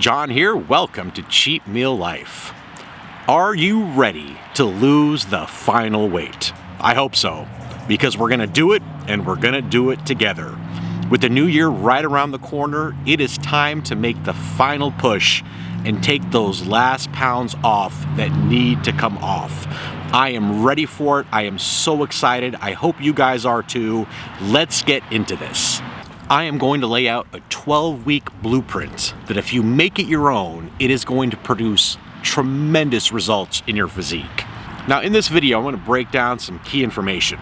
John here, welcome to Cheat Meal Life. Are you ready to lose the final weight? I hope so, because we're gonna do it and we're gonna do it together. With the new year right around the corner, it is time to make the final push and take those last pounds off that need to come off. I am ready for it. I am so excited. I hope you guys are too. Let's get into this. I am going to lay out a 12-week blueprint that if you make it your own, it is going to produce tremendous results in your physique. Now in this video, I'm going to break down some key information.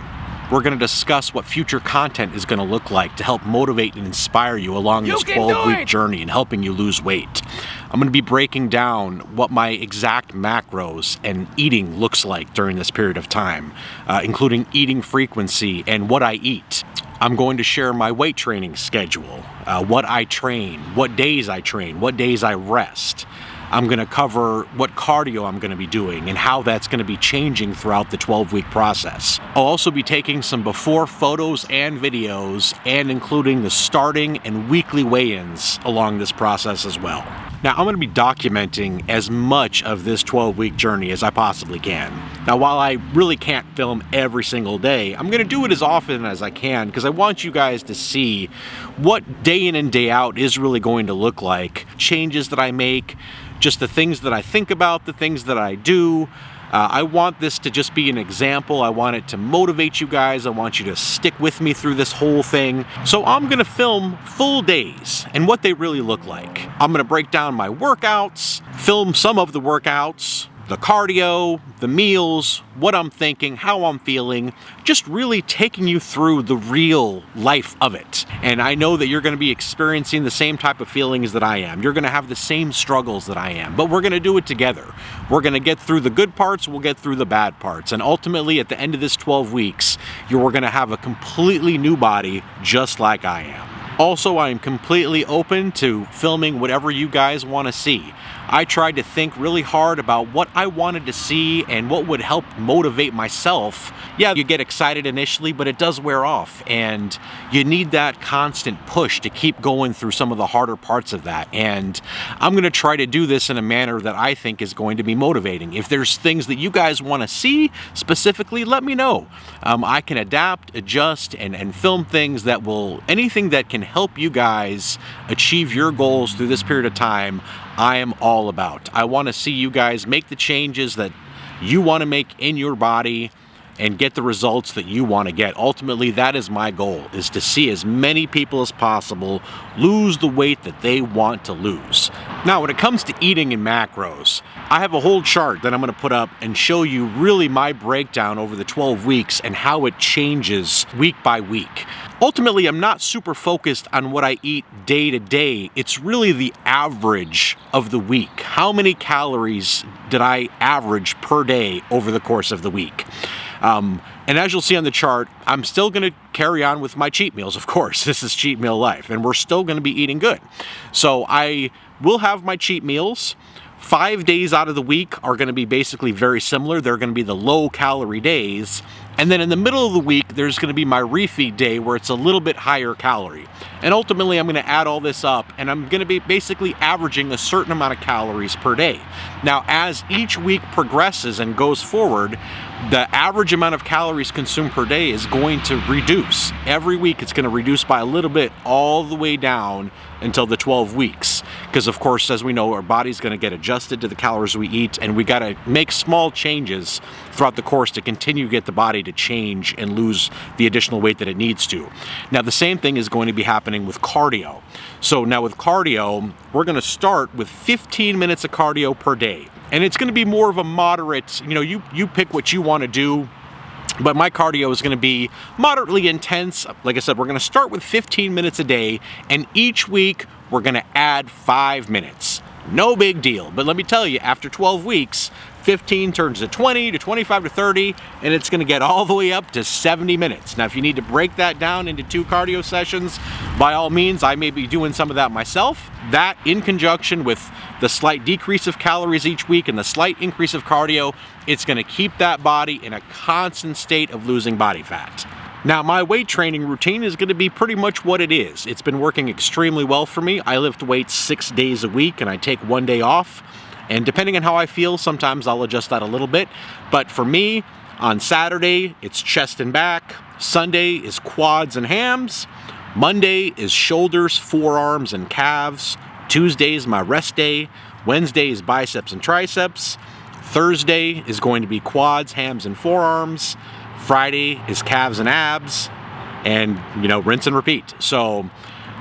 We're going to discuss what future content is going to look like to help motivate and inspire you along this 12-week journey and helping you lose weight. I'm going to be breaking down what my exact macros and eating looks like during this period of time, including eating frequency and what I eat. I'm going to share my weight training schedule, what I train, what days I rest. I'm going to cover what cardio I'm going to be doing and how that's going to be changing throughout the 12-week process. I'll also be taking some before photos and videos and including the starting and weekly weigh-ins along this process as well. Now, I'm going to be documenting as much of this 12-week journey as I possibly can. Now, while I really can't film every single day, I'm going to do it as often as I can because I want you guys to see what day in and day out is really going to look like, changes that I make, just the things that I think about, the things that I do. I want this to just be an example. I want it to motivate you guys. I want you to stick with me through this whole thing. So I'm gonna film full days and what they really look like. I'm gonna break down my workouts, film some of the workouts, the cardio, the meals, what I'm thinking, how I'm feeling, just really taking you through the real life of it. And I know that you're gonna be experiencing the same type of feelings that I am. You're gonna have the same struggles that I am, but we're gonna do it together. We're gonna get through the good parts, we'll get through the bad parts. And ultimately, at the end of this 12 weeks, you're gonna have a completely new body just like I am. Also, I am completely open to filming whatever you guys wanna see. I tried to think really hard about what I wanted to see and what would help motivate myself. Yeah, you get excited initially, but it does wear off, and you need that constant push to keep going through some of the harder parts of that. And I'm gonna try to do this in a manner that I think is going to be motivating. If there's things that you guys wanna see specifically, let me know. I can adapt, adjust, and film things that will, anything that can help you guys achieve your goals through this period of time, I am all about. I want to see you guys make the changes that you want to make in your body and get the results that you want to get. Ultimately, that is my goal, is to see as many people as possible lose the weight that they want to lose. Now, when it comes to eating and macros, I have a whole chart that I'm going to put up and show you really my breakdown over the 12 weeks and how it changes week by week. Ultimately, I'm not super focused on what I eat day to day. It's really the average of the week. How many calories did I average per day over the course of the week? And as you'll see on the chart, I'm still going to carry on with my cheat meals, of course. This is Cheat Meal Life, and we're still going to be eating good. So I will have my cheat meals. 5 days out of the week are going to be basically very similar. They're going to be the low-calorie days. And then in the middle of the week, there's going to be my refeed day where it's a little bit higher calorie. And ultimately, I'm going to add all this up, and I'm going to be basically averaging a certain amount of calories per day. Now, as each week progresses and goes forward, the average amount of calories consumed per day is going to reduce. Every week, it's going to reduce by a little bit all the way down until the 12 weeks. Because of course, as we know, our body's going to get adjusted to the calories we eat, and we got to make small changes throughout the course to continue to get the body to change and lose the additional weight that it needs to. Now, the same thing is going to be happening with cardio. So now with cardio, we're going to start with 15 minutes of cardio per day. And it's going to be more of a moderate, you pick what you want to do. But my cardio is going to be moderately intense. Like I said, we're going to start with 15 minutes a day, and each week we're going to add 5 minutes. No big deal. But let me tell you, after 12 weeks, 15 turns to 20, to 25 to 30, and it's going to get all the way up to 70 minutes. Now, if you need to break that down into 2 cardio sessions, by all means, I may be doing some of that myself. That, in conjunction with the slight decrease of calories each week and the slight increase of cardio, it's going to keep that body in a constant state of losing body fat. Now, my weight training routine is going to be pretty much what it is. It's been working extremely well for me. I lift weights 6 days a week and I take 1 day off. And depending on how I feel, sometimes I'll adjust that a little bit. But for me, on Saturday, it's chest and back. Sunday is quads and hams. Monday is shoulders, forearms, and calves. Tuesday is my rest day. Wednesday is biceps and triceps. Thursday is going to be quads, hams, and forearms. Friday is calves and abs. And, rinse and repeat. So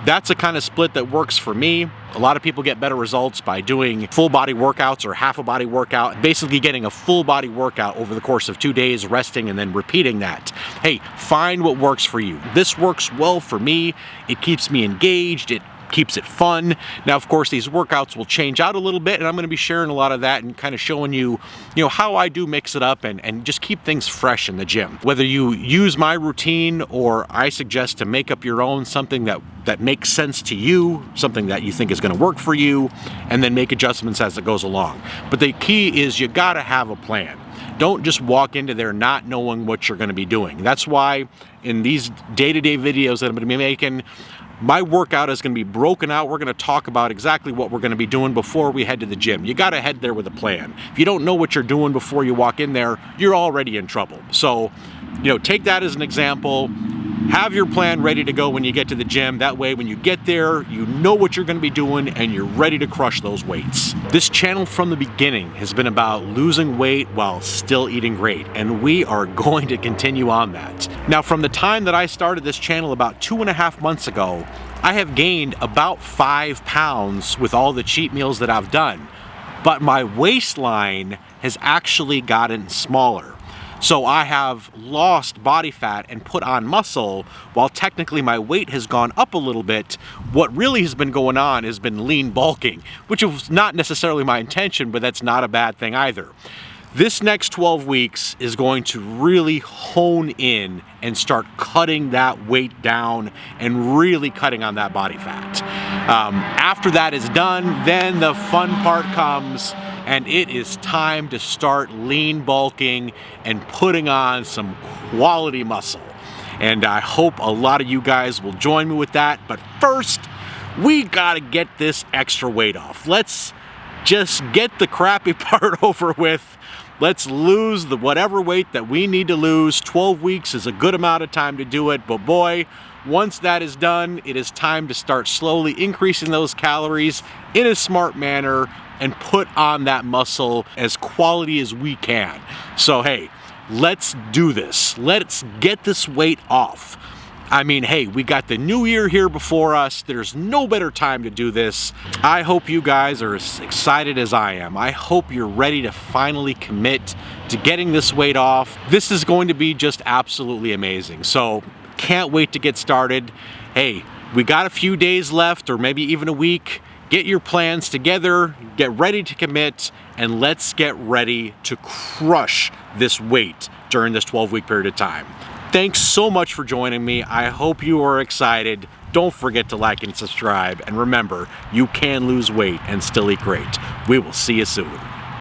that's a kind of split that works for me. A lot of people get better results by doing full body workouts or half a body workout, basically getting a full body workout over the course of 2 days, resting and then repeating that. Hey, find what works for you. This works well for me. It keeps me engaged. It keeps it fun. Now, of course, these workouts will change out a little bit, and I'm going to be sharing a lot of that and kind of showing you, how I do mix it up and just keep things fresh in the gym. Whether you use my routine or I suggest to make up your own, something that makes sense to you, something that you think is going to work for you, and then make adjustments as it goes along. But the key is you got to have a plan. Don't just walk into there not knowing what you're going to be doing. That's why in these day-to-day videos that I'm going to be making, my workout is going to be broken out. We're going to talk about exactly what we're going to be doing before we head to the gym. You got to head there with a plan. If you don't know what you're doing before you walk in there, you're already in trouble. So, take that as an example. Have your plan ready to go when you get to the gym. That way, when you get there, you know what you're going to be doing and you're ready to crush those weights. This channel from the beginning has been about losing weight while still eating great, and we are going to continue on that. Now, from the time that I started this channel about 2.5 months ago, I have gained about 5 pounds with all the cheat meals that I've done, but my waistline has actually gotten smaller. So I have lost body fat and put on muscle while technically my weight has gone up a little bit. What really has been going on has been lean bulking, which was not necessarily my intention, but that's not a bad thing either. This next 12 weeks is going to really hone in and start cutting that weight down and really cutting on that body fat. After that is done, then the fun part comes, and it is time to start lean bulking and putting on some quality muscle. And I hope a lot of you guys will join me with that. But first, we gotta get this extra weight off. Let's just get the crappy part over with. Let's lose the whatever weight that we need to lose. 12 weeks is a good amount of time to do it, but boy, once that is done, it is time to start slowly increasing those calories in a smart manner and put on that muscle as quality as we can. So hey, let's do this. Let's get this weight off. I mean, hey, we got the new year here before us. There's no better time to do this. I hope you guys are as excited as I am. I hope you're ready to finally commit to getting this weight off. This is going to be just absolutely amazing. So can't wait to get started. Hey, we got a few days left, or maybe even a week. Get your plans together, get ready to commit, and let's get ready to crush this weight during this 12-week period of time. Thanks so much for joining me. I hope you are excited. Don't forget to like and subscribe. And remember, you can lose weight and still eat great. We will see you soon.